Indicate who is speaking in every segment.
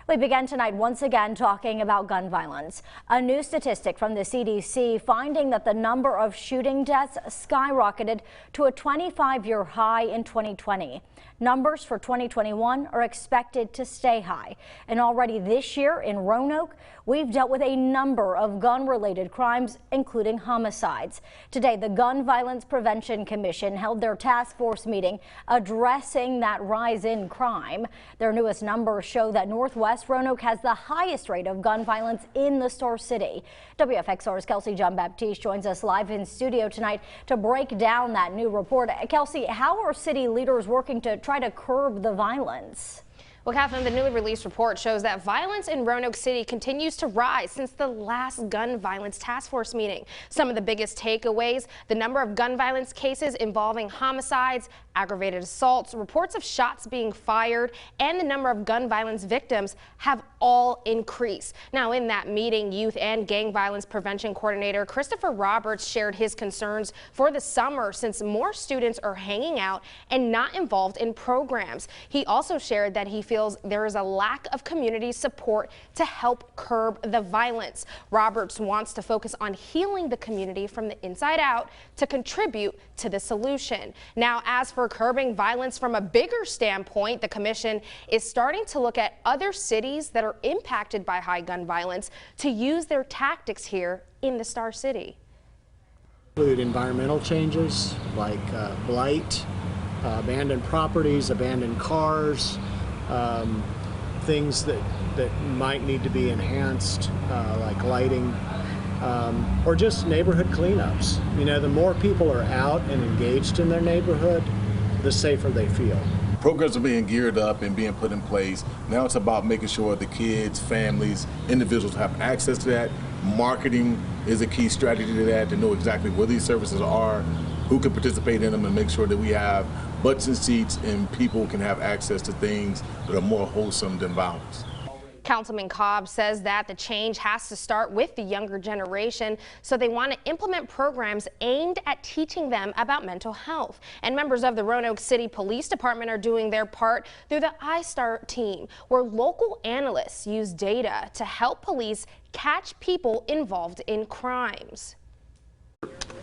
Speaker 1: We begin tonight once again talking about gun violence. A new statistic from the CDC finding that the number of shooting deaths skyrocketed to a 25-year high in 2020. Numbers for 2021 are expected to stay high. And already this year in Roanoke, we've dealt with a number of gun-related crimes, including homicides. Today, the Gun Violence Prevention Commission held their task force meeting addressing that rise in crime. Their newest numbers show that Northwest Roanoke has the highest rate of gun violence in the Star City. WFXR's Kelsey Jean-Baptiste joins us live in studio tonight to break down that new report. Kelsey, how are city leaders working to try to curb the violence?
Speaker 2: Well, Catherine, the newly released report shows that violence in Roanoke City continues to rise since the last gun violence task force meeting. Some of the biggest takeaways: the number of gun violence cases involving homicides, aggravated assaults, reports of shots being fired, and the number of gun violence victims have all increased. Now, in that meeting, Youth and Gang Violence Prevention Coordinator Christopher Roberts shared his concerns for the summer since more students are hanging out and not involved in programs. He also shared that he feels there is a lack of community support to help curb the violence. Roberts wants to focus on healing the community from the inside out to contribute to the solution. Now, as for curbing violence from a bigger standpoint, the commission is starting to look at other cities that are impacted by high gun violence to use their tactics here in the Star City.
Speaker 3: Include environmental changes like blight, abandoned properties, abandoned cars, things that might need to be enhanced, like lighting, or just neighborhood cleanups. You know, the more people are out and engaged in their neighborhood, the safer they feel.
Speaker 4: Programs are being geared up and being put in place. Now it's about making sure the kids, families, individuals have access to that. Marketing is a key strategy to that, to know exactly where these services are, who can participate in them, and make sure that we have butts and seats and people can have access to things that are more wholesome than violence.
Speaker 2: Councilman Cobb says that the change has to start with the younger generation, so they want to implement programs aimed at teaching them about mental health. And members of the Roanoke City Police Department are doing their part through the iStar team, where local analysts use data to help police catch people involved in crimes.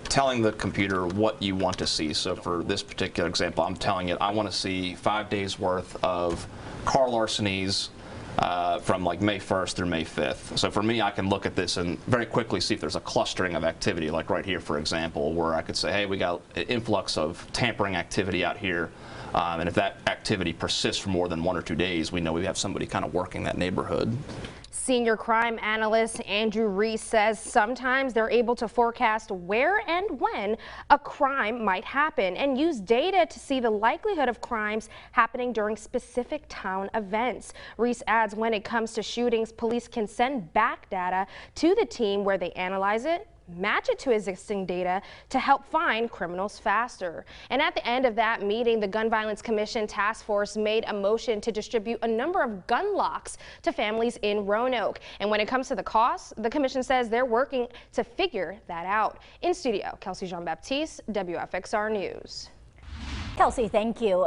Speaker 5: Telling the computer what you want to see. So for this particular example, I'm telling it I want to see 5 days worth of car larcenies from like May 1st through May 5th. So for me, I can look at this and very quickly see if there's a clustering of activity, like right here, for example, where I could say, hey, we got an influx of tampering activity out here. And if that activity persists for more than 1 or 2 days, we know we have somebody kind of working that neighborhood.
Speaker 2: Senior crime analyst Andrew Reese says sometimes they're able to forecast where and when a crime might happen and use data to see the likelihood of crimes happening during specific town events. Reese adds when it comes to shootings, police can send back data to the team where they analyze it, match it to existing data to help find criminals faster. And at the end of that meeting, the Gun Violence Commission Task Force made a motion to distribute a number of gun locks to families in Roanoke. And when it comes to the cost, the commission says they're working to figure that out. In studio, Kelsey Jean-Baptiste, WFXR News.
Speaker 1: Kelsey, thank you.